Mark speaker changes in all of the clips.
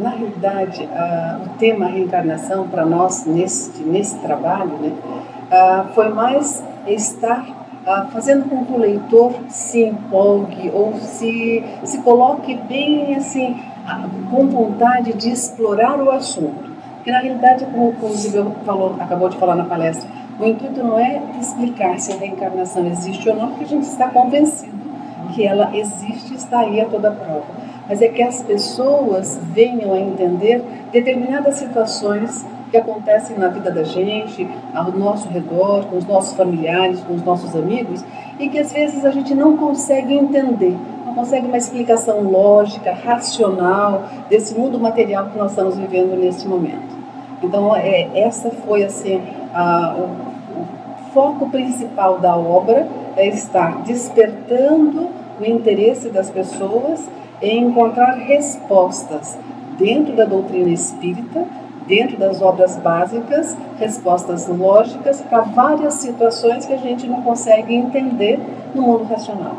Speaker 1: Na realidade, o tema reencarnação para nós nesse trabalho, né, foi mais estar fazendo com que o leitor se empolgue ou se coloque bem assim, com vontade de explorar o assunto. Porque na realidade, como o Zibel acabou de falar na palestra, o intuito não é explicar se a reencarnação existe ou não, porque a gente está convencido que ela existe e está aí a toda prova. Mas é que as pessoas venham a entender determinadas situações que acontecem na vida da gente, ao nosso redor, com os nossos familiares, com os nossos amigos, e que às vezes a gente não consegue entender, não consegue uma explicação lógica, racional desse mundo material que nós estamos vivendo neste momento. Então, essa foi assim, o foco principal da obra, é estar despertando o interesse das pessoas em encontrar respostas dentro da doutrina espírita, dentro das obras básicas, respostas lógicas para várias situações que a gente não consegue entender no mundo racional.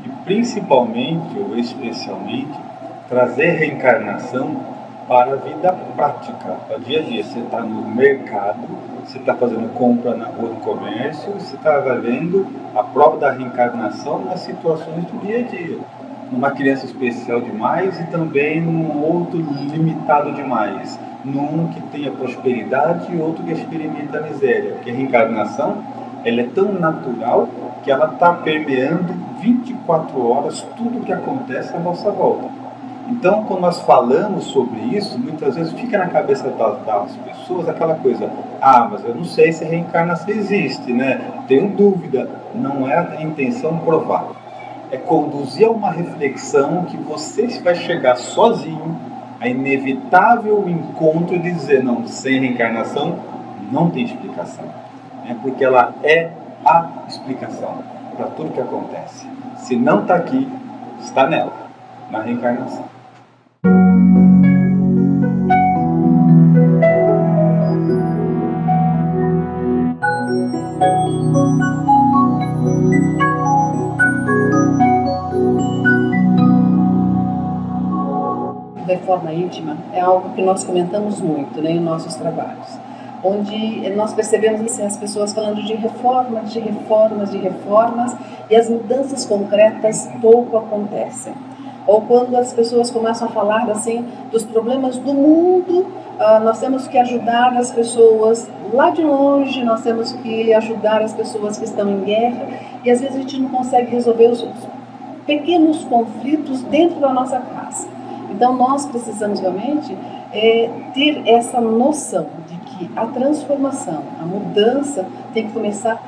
Speaker 2: E principalmente, ou especialmente, trazer reencarnação para a vida prática, para o dia a dia. Você está no mercado, você está fazendo compra na rua do comércio, você está vendo a prova da reencarnação nas situações do dia a dia. Numa criança especial demais e também num outro limitado demais. Num que tenha prosperidade e outro que experimenta a miséria. Porque a reencarnação, ela é tão natural que ela está permeando 24 horas tudo o que acontece à nossa volta. Então, quando nós falamos sobre isso, muitas vezes fica na cabeça das pessoas aquela coisa: mas eu não sei se a reencarnação existe, né? Tenho dúvida. Não é a intenção provar. É conduzir a uma reflexão que você vai chegar sozinho a inevitável encontro de dizer: não, sem reencarnação não tem explicação. Porque ela é a explicação para tudo que acontece. Se não está aqui, está nela, na reencarnação.
Speaker 1: Reforma íntima é algo que nós comentamos muito, né, em nossos trabalhos, onde nós percebemos assim, as pessoas falando de reformas, e as mudanças concretas pouco acontecem. Ou quando as pessoas começam a falar assim dos problemas do mundo, nós temos que ajudar as pessoas lá de longe, nós temos que ajudar as pessoas que estão em guerra, e às vezes a gente não consegue resolver os pequenos conflitos dentro da nossa casa. Então nós precisamos realmente ter essa noção de que a transformação, a mudança tem que começar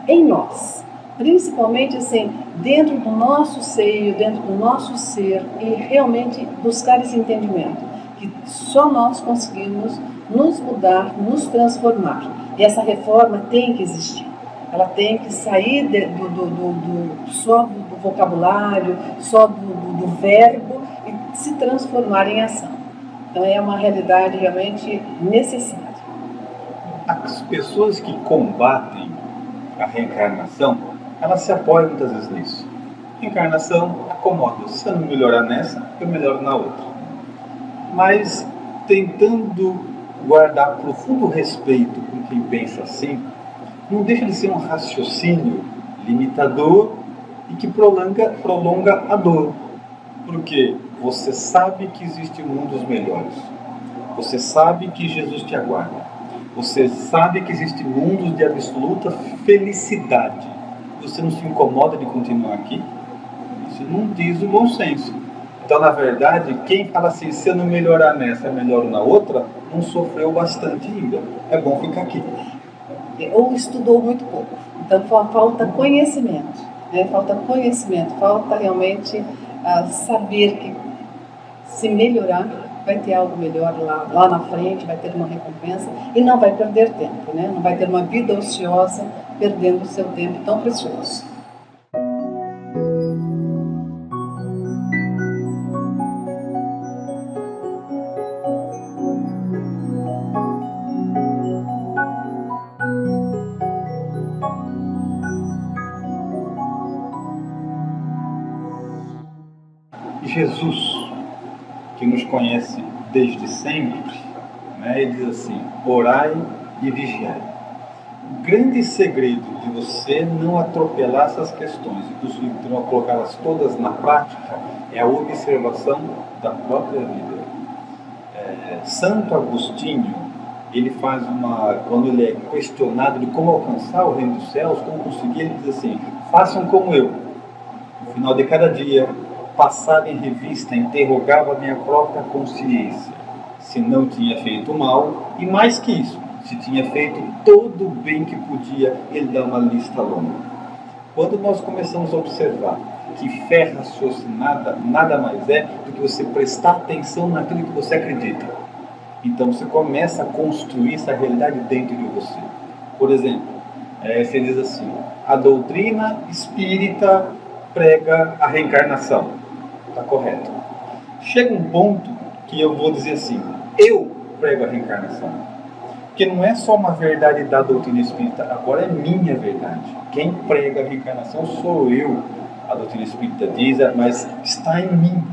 Speaker 1: em nós. Principalmente assim, dentro do nosso seio, dentro do nosso ser, e realmente buscar esse entendimento, que só nós conseguimos nos mudar, nos transformar. E essa reforma tem que existir. Ela tem que sair só do vocabulário, só do verbo, e se transformar em ação. Então é uma realidade realmente necessária.
Speaker 2: As pessoas que combatem a reencarnação, elas se apoiam muitas vezes nisso. Reencarnação acomoda. Se eu não melhorar nessa, eu melhoro na outra. Mas tentando guardar profundo respeito com quem pensa assim, não deixa de ser um raciocínio limitador e que prolonga a dor. Porque você sabe que existem mundos melhores. Você sabe que Jesus te aguarda. Você sabe que existem mundos de absoluta felicidade. Você não se incomoda de continuar aqui? Isso não diz o bom senso. Então, na verdade, quem fala assim: se eu não melhorar nessa, eu melhoro na outra, não sofreu bastante ainda. É bom ficar aqui.
Speaker 1: Ou estudou muito pouco. Então falta conhecimento, né? Falta realmente saber que se melhorar vai ter algo melhor lá na frente, vai ter uma recompensa e não vai perder tempo, né? Não vai ter uma vida ociosa perdendo o seu tempo tão precioso.
Speaker 2: Jesus, que nos conhece desde sempre, né? Ele diz assim: orai e vigiai. O grande segredo de você não atropelar essas questões e não colocá-las todas na prática é a observação da própria vida. Santo Agostinho, ele faz quando ele é questionado de como alcançar o reino dos céus, como conseguir, ele diz assim: façam como eu. No final de cada dia, passava em revista, interrogava a minha própria consciência, se não tinha feito mal, e mais que isso, se tinha feito todo o bem que podia. Ele dá uma lista longa. Quando nós começamos a observar que fé raciocinada nada mais é do que você prestar atenção naquilo que você acredita, então você começa a construir essa realidade dentro de você. Por exemplo, você diz assim: a doutrina espírita prega a reencarnação. Está correto. Chega um ponto que eu vou dizer assim: eu prego a reencarnação. Porque não é só uma verdade da doutrina espírita, agora é minha verdade. Quem prega a reencarnação sou eu. A doutrina espírita diz, mas está em mim,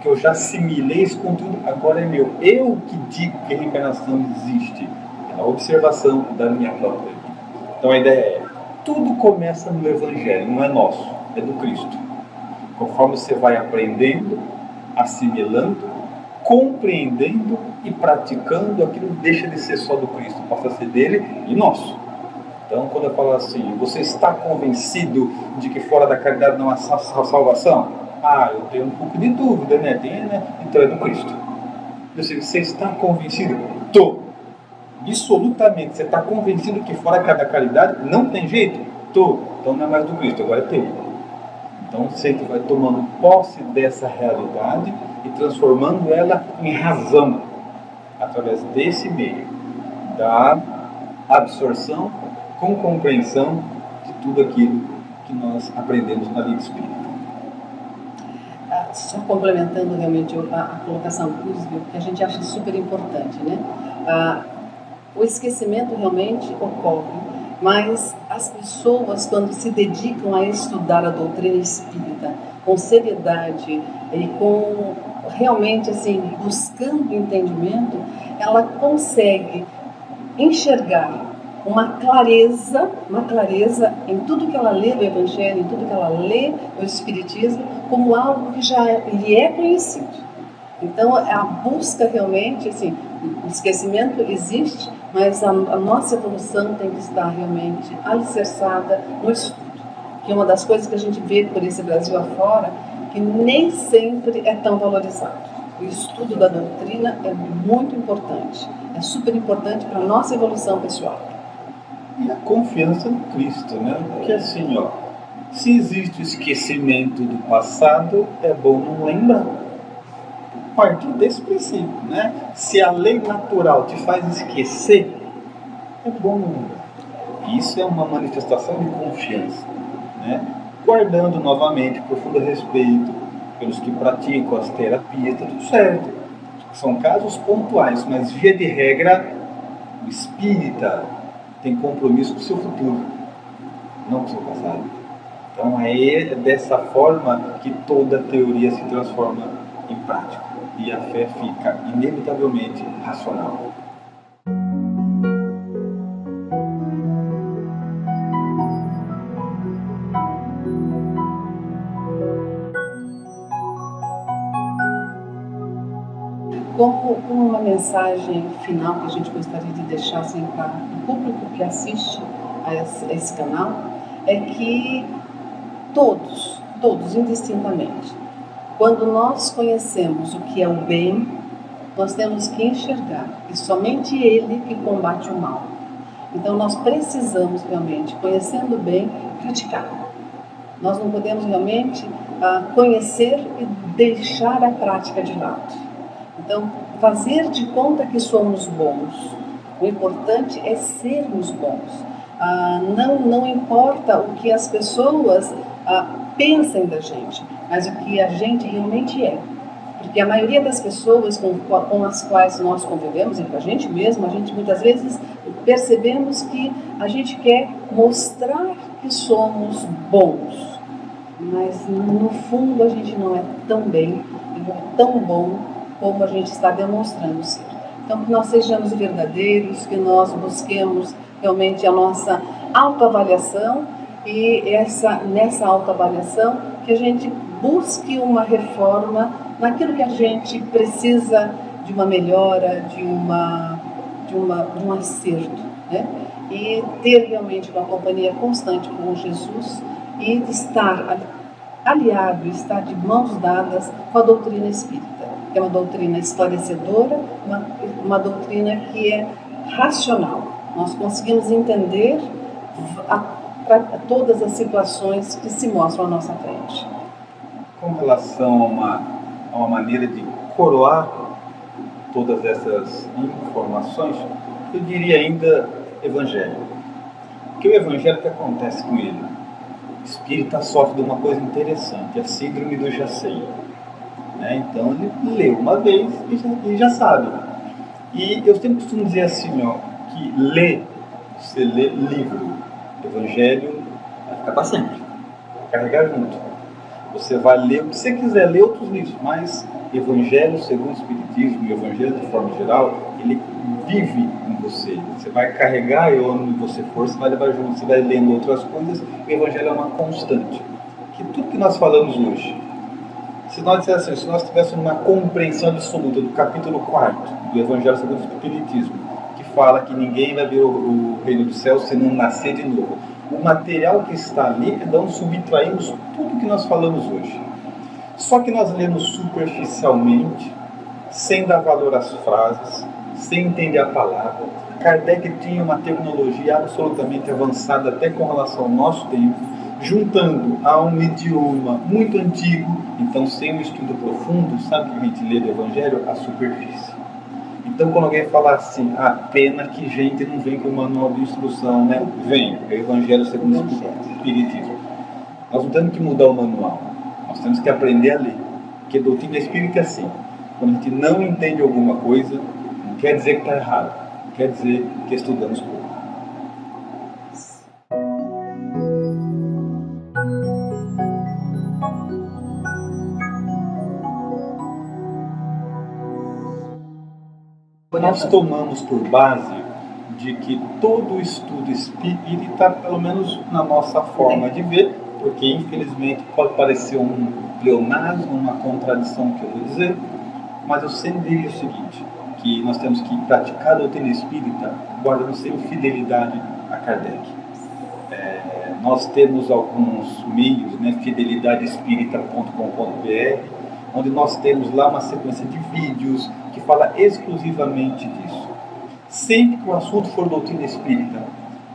Speaker 2: que eu já assimilei esse conteúdo, agora é meu. Eu que digo que a reencarnação existe, a observação da minha própria vida. Então a ideia é: tudo começa no Evangelho, não é nosso, é do Cristo. Conforme você vai aprendendo, assimilando, compreendendo e praticando, aquilo deixa de ser só do Cristo, passa a ser dele e nosso. Então, quando eu falo assim: você está convencido de que fora da caridade não há salvação? Eu tenho um pouco de dúvida, né? Então é do Cristo. Você está convencido? Estou. Absolutamente. Você está convencido que fora da caridade não tem jeito? Estou. Então não é mais do Cristo, agora é teu. Então você vai tomando posse dessa realidade e transformando ela em razão, através desse meio da absorção com compreensão de tudo aquilo que nós aprendemos na vida espírita.
Speaker 1: Só complementando realmente a colocação do Cusvio, que a gente acha super importante, né? O esquecimento realmente ocorre, mas as pessoas, quando se dedicam a estudar a doutrina espírita com seriedade e com realmente assim buscando entendimento, ela consegue enxergar uma clareza em tudo que ela lê do Evangelho, em tudo que ela lê do Espiritismo, como algo que já lhe é conhecido. Então, a busca realmente, assim, o esquecimento existe, mas a nossa evolução tem que estar realmente alicerçada no estudo, que é uma das coisas que a gente vê por esse Brasil afora, que nem sempre é tão valorizado. O estudo da doutrina é muito importante, é super importante para a nossa evolução pessoal.
Speaker 2: E a confiança no Cristo, né? Porque assim, se existe o esquecimento do passado, é bom não lembrar. A partir desse princípio, né? Se a lei natural te faz esquecer, é bom não lembrar. Isso é uma manifestação de confiança, né? Guardando novamente profundo respeito pelos que praticam as terapias, está tudo certo. São casos pontuais, mas via de regra, o espírita tem compromisso com o seu futuro, não com o seu passado. Então é dessa forma que toda teoria se transforma em prática e a fé fica inevitavelmente racional.
Speaker 1: Como uma mensagem final que a gente gostaria de deixar assim, para o público que assiste a esse canal, é que todos, indistintamente, quando nós conhecemos o que é o bem, nós temos que enxergar que somente ele que combate o mal. Então nós precisamos realmente, conhecendo o bem, praticar. Nós não podemos realmente conhecer e deixar a prática de lado. Então, fazer de conta que somos bons. O importante é sermos bons. Não importa o que as pessoas pensem da gente, mas o que a gente realmente é. Porque a maioria das pessoas com as quais nós convivemos, e com a gente mesmo, a gente muitas vezes percebemos que a gente quer mostrar que somos bons. Mas no fundo a gente não é tão bem, não é tão bom como a gente está demonstrando ser. Então, que nós sejamos verdadeiros, que nós busquemos realmente a nossa autoavaliação e nessa autoavaliação que a gente busque uma reforma naquilo que a gente precisa de uma melhora, de um acerto, né? E ter realmente uma companhia constante com Jesus e estar aliado, estar de mãos dadas com a doutrina espírita, que é uma doutrina esclarecedora, uma doutrina que é racional. Nós conseguimos entender todas as situações que se mostram à nossa frente.
Speaker 2: Com relação a uma maneira de coroar todas essas informações, eu diria ainda Evangelho. Porque o Evangelho, o que acontece com ele? O espírita sofre de uma coisa interessante, a síndrome do já sei. Né? Então ele lê uma vez e já sabe. E eu sempre costumo dizer assim, que você lê livro, Evangelho vai ficar para sempre, vai carregar junto. Você vai ler o que você quiser, ler outros livros, mas Evangelho segundo o Espiritismo e o Evangelho de forma geral, ele vive em você. Você vai carregar e onde você for, você vai levar junto, você vai lendo outras coisas. O Evangelho é uma constante. Que tudo que nós falamos hoje, se nós tivéssemos uma compreensão absoluta do capítulo 4 do Evangelho segundo o Espiritismo, que fala que ninguém vai ver o reino dos céus se não nascer de novo. O material que está ali é de onde subtraímos tudo que nós falamos hoje. Só que nós lemos superficialmente, sem dar valor às frases, sem entender a palavra. Kardec tinha uma tecnologia absolutamente avançada até com relação ao nosso tempo, juntando a um idioma muito antigo. Então, sem um estudo profundo, sabe que a gente lê do Evangelho? A superfície. Então, quando alguém fala assim, pena que gente não vem com o manual de instrução, né? Vem, é o Evangelho segundo o Espiritismo. Nós não temos que mudar o manual, nós temos que aprender a ler. Porque a doutrina espírita é assim, quando a gente não entende alguma coisa, não quer dizer que está errado, quer dizer que estudamos pouco. Nós tomamos por base de que todo estudo espírita, pelo menos na nossa forma de ver, porque infelizmente pode parecer um pleonasmo, uma contradição que eu vou dizer, mas eu sempre diria o seguinte, que nós temos que praticar a doutrina espírita guardando sempre fidelidade a Kardec. Nós temos alguns meios, né, fidelidadeespírita.com.br, onde nós temos lá uma sequência de vídeos que fala exclusivamente disso. Sempre que o assunto for doutrina espírita,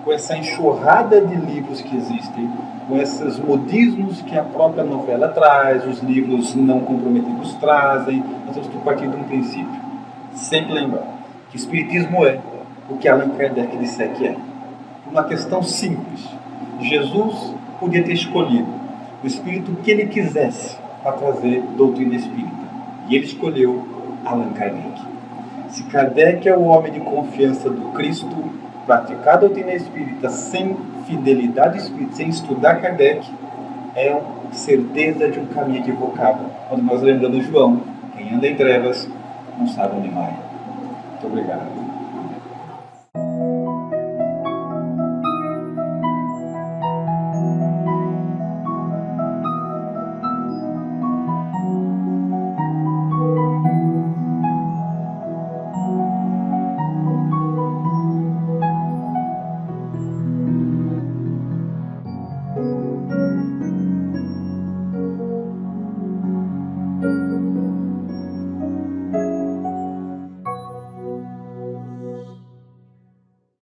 Speaker 2: com essa enxurrada de livros que existem, com esses modismos que a própria novela traz, os livros não comprometidos trazem, nós temos que partir de um princípio. Sempre lembrar que o espiritismo é o que Allan Kardec disse que é. Uma questão simples. Jesus podia ter escolhido o espírito que ele quisesse para trazer doutrina espírita. E ele escolheu Allan Kardec. Se Kardec é o homem de confiança do Cristo, praticar a doutrina espírita sem fidelidade espírita, sem estudar Kardec, é certeza de um caminho equivocado. Quando nós lembramos João, quem anda em trevas não sabe onde vai. Muito obrigado.